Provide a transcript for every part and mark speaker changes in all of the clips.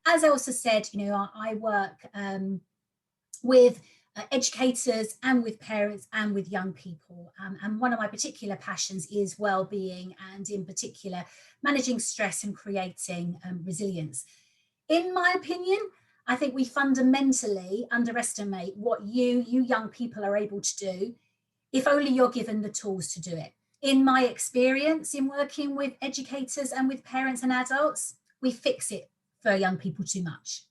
Speaker 1: as Elsa said, you know, I work with educators and with parents and with young people. And one of my particular passions is well-being, and in particular, managing stress and creating resilience. In my opinion, I think we fundamentally underestimate what you young people are able to do if only you're given the tools to do it. In my experience in working with educators and with parents and adults, we fix it for young people too much.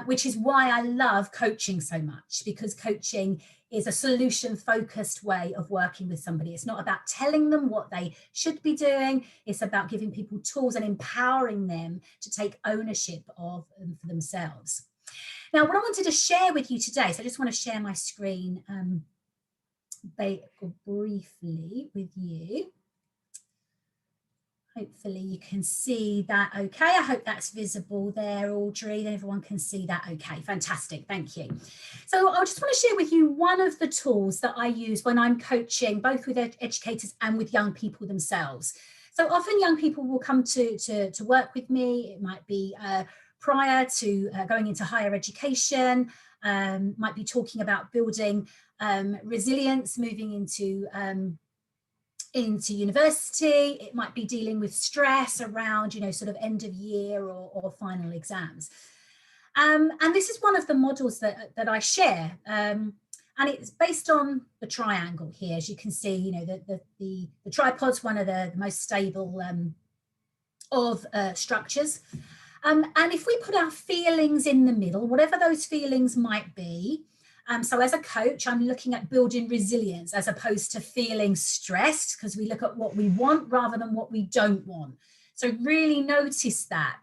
Speaker 1: Which is why I love coaching so much, because coaching is a solution-focused way of working with somebody. It's not about telling them what they should be doing. It's about giving people tools and empowering them to take ownership of them for themselves. Now, what I wanted to share with you today, so I just want to share my screen briefly with you. Hopefully you can see that okay. I hope that's visible there, Audrey, and everyone can see that okay. Fantastic, thank you. So I just want to share with you one of the tools that I use when I'm coaching, both with educators and with young people themselves. So often young people will come to work with me. It might be prior to going into higher education, might be talking about building resilience, moving into university. It might be dealing with stress around, you know, sort of end of year or final exams. And this is one of the models that I share. And it's based on the triangle here. As you can see, you know, the tripod's one of the most stable of structures. And if we put our feelings in the middle, whatever those feelings might be, so as a coach, I'm looking at building resilience as opposed to feeling stressed, because we look at what we want rather than what we don't want. So really notice that,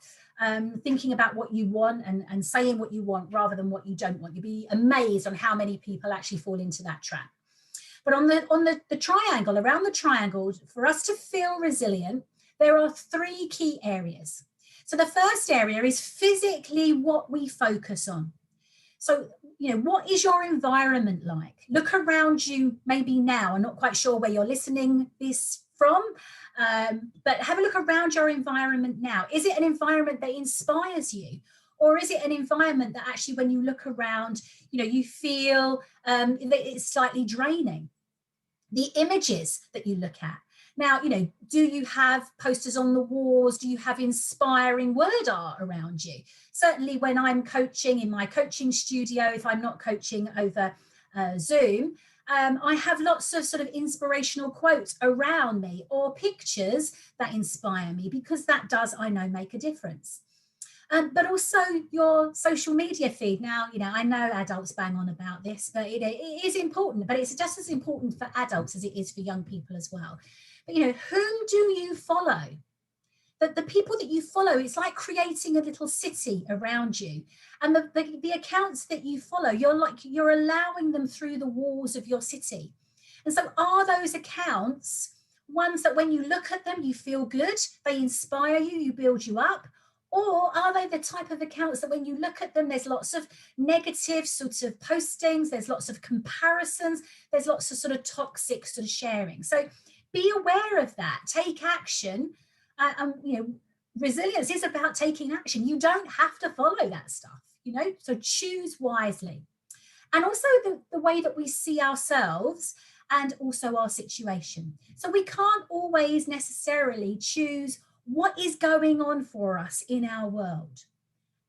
Speaker 1: thinking about what you want and saying what you want rather than what you don't want. You'd be amazed on how many people actually fall into that trap. But on the triangle, around the triangle, for us to feel resilient, there are 3 key areas. So the first area is physically what we focus on. So, you know, what is your environment like? Look around you maybe now. I'm not quite sure where you're listening this from, but have a look around your environment now. Is it an environment that inspires you? Or is it an environment that actually, when you look around, you know, you feel that it's slightly draining? The images that you look at. Now, you know, do you have posters on the walls? Do you have inspiring word art around you? Certainly when I'm coaching in my coaching studio, if I'm not coaching over Zoom, I have lots of sort of inspirational quotes around me or pictures that inspire me, because that does, I know, make a difference. But also your social media feed. Now, you know, I know adults bang on about this, but it is important, but it's just as important for adults as it is for young people as well. But, you know, whom do you follow? The people that you follow, it's like creating a little city around you. And the accounts that you follow, you're allowing them through the walls of your city. And so are those accounts ones that when you look at them, you feel good, they inspire you, you build you up? Or are they the type of accounts that when you look at them, there's lots of negative sort of postings, there's lots of comparisons, there's lots of sort of toxic sort of sharing. So be aware of that, take action. And, you know, resilience is about taking action. You don't have to follow that stuff, you know, so choose wisely. And also the way that we see ourselves and also our situation. So we can't always necessarily choose what is going on for us in our world,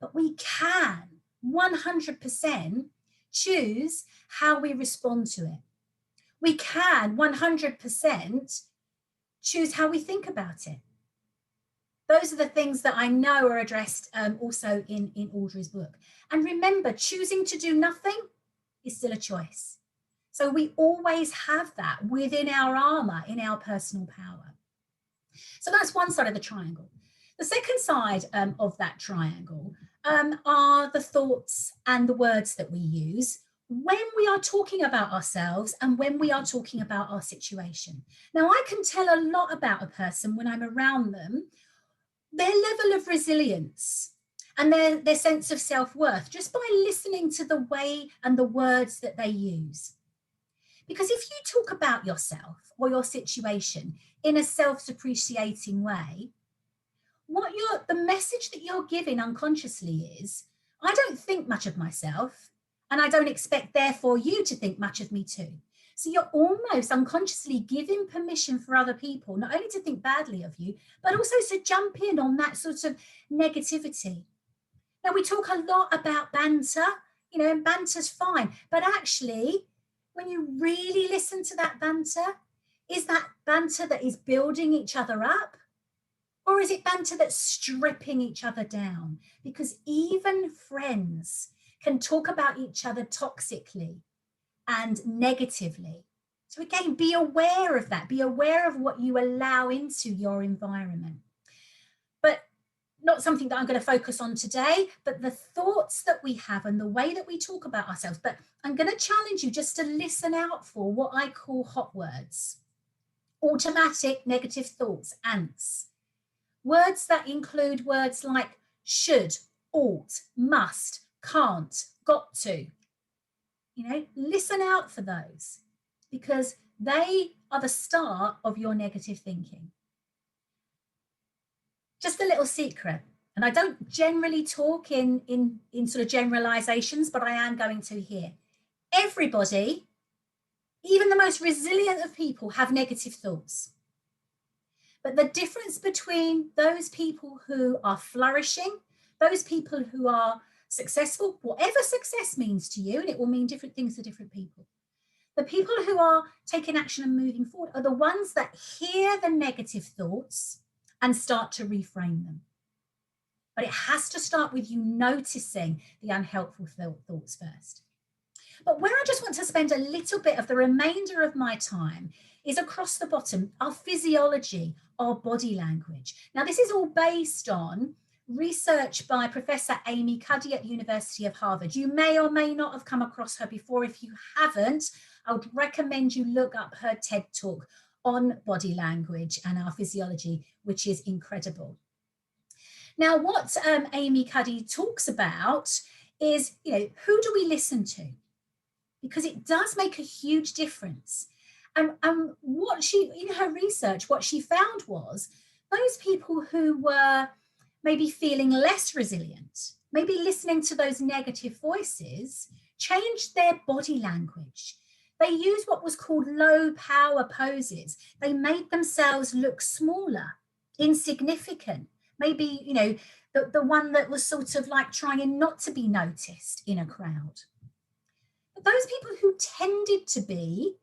Speaker 1: but we can 100% choose how we respond to it. We can 100% choose how we think about it. Those are the things that I know are addressed also in Audrey's book. And remember, choosing to do nothing is still a choice. So we always have that within our armor, in our personal power. So that's one side of the triangle. The second side of that triangle are the thoughts and the words that we use when we are talking about ourselves and when we are talking about our situation. Now, I can tell a lot about a person when I'm around them, their level of resilience and their sense of self-worth, just by listening to the way and the words that they use. Because if you talk about yourself or your situation in a self-depreciating way, the message that you're giving unconsciously is, I don't think much of myself, and I don't expect, therefore, you to think much of me too. So you're almost unconsciously giving permission for other people, not only to think badly of you, but also to jump in on that sort of negativity. Now, we talk a lot about banter, and banter's fine. But actually, when you really listen to that banter, is that banter that is building each other up? Or is it banter that's stripping each other down? Because even friends can talk about each other toxically and negatively. So again, be aware of that. Be aware of what you allow into your environment. But not something that I'm going to focus on today, but the thoughts that we have and the way that we talk about ourselves. But I'm going to challenge you just to listen out for what I call hot words. Automatic negative thoughts, ants. Words that include words like should, ought, must, can't, got to. Listen out for those, because they are the start of your negative thinking. Just a little secret, and I don't generally talk in sort of generalizations, but I am going to here. Everybody, even the most resilient of people, have negative thoughts. But the difference between those people who are flourishing, those people who are successful, whatever success means to you, and it will mean different things to different people, the people who are taking action and moving forward are the ones that hear the negative thoughts and start to reframe them. But it has to start with you noticing the unhelpful thoughts first. But where I just want to spend a little bit of the remainder of my time is across the bottom, our physiology, our body language. Now, this is all based on research by Professor Amy Cuddy at the University of Harvard. You may or may not have come across her before. If you haven't, I would recommend you look up her TED Talk on body language and our physiology, which is incredible. Now, what Amy Cuddy talks about is, who do we listen to? Because it does make a huge difference. And what she, in her research, what she found was those people who were maybe feeling less resilient, maybe listening to those negative voices, changed their body language. They used what was called low power poses. They made themselves look smaller, insignificant. Maybe, the one that was sort of like trying not to be noticed in a crowd. But those people who tended to be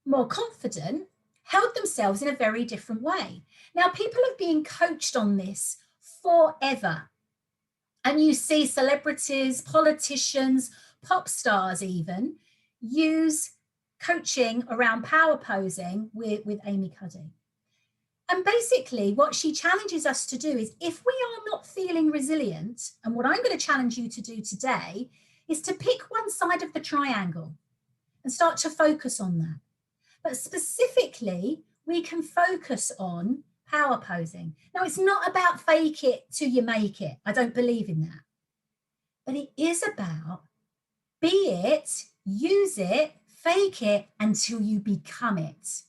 Speaker 1: more confident held themselves in a very different way. Now, people have been coached on this forever. And you see celebrities, politicians, pop stars even use coaching around power posing with Amy Cuddy. And basically what she challenges us to do is, if we are not feeling resilient, and what I'm going to challenge you to do today is to pick one side of the triangle and start to focus on that. But specifically, we can focus on power posing. Now, it's not about fake it till you make it. I don't believe in that. But it is about be it, use it, fake it until you become it.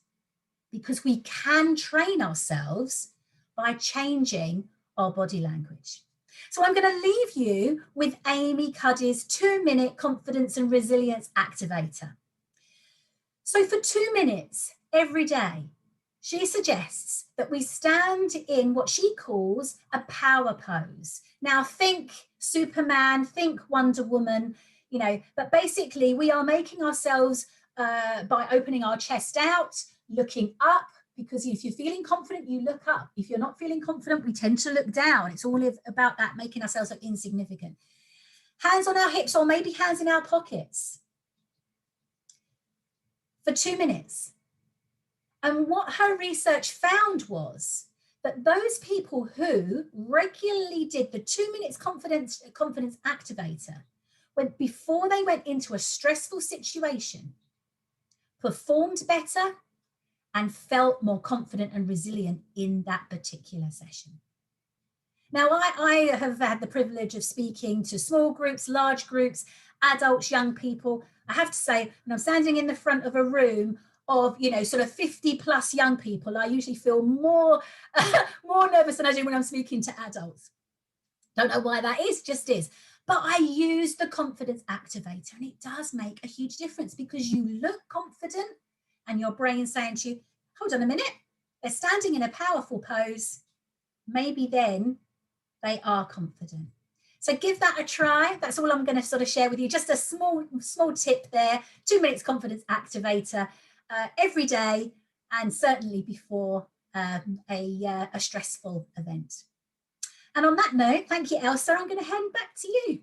Speaker 1: Because we can train ourselves by changing our body language. So I'm going to leave you with Amy Cuddy's 2-minute confidence and resilience activator. So for 2 minutes every day, she suggests that we stand in what she calls a power pose. Now think Superman, think Wonder Woman, but basically we are making ourselves by opening our chest out, looking up, because if you're feeling confident, you look up. If you're not feeling confident, we tend to look down. It's all about that, making ourselves look insignificant. Hands on our hips, or maybe hands in our pockets for 2 minutes. And what her research found was that those people who regularly did the 2 minutes confidence activator, before they went into a stressful situation, performed better and felt more confident and resilient in that particular session. Now, I have had the privilege of speaking to small groups, large groups, adults, young people. I have to say, when I'm standing in the front of a room of, you know, sort of 50 plus young people, I usually feel more, more nervous than I do when I'm speaking to adults. Don't know why that is, just is. But I use the confidence activator, and it does make a huge difference, because you look confident and your brain's saying to you, hold on a minute, they're standing in a powerful pose. Maybe then they are confident. So give that a try. That's all I'm going to sort of share with you. Just a small tip there. 2 minutes confidence activator every day, and certainly before a stressful event. And on that note, thank you, Elsa. I'm going to hand back to you.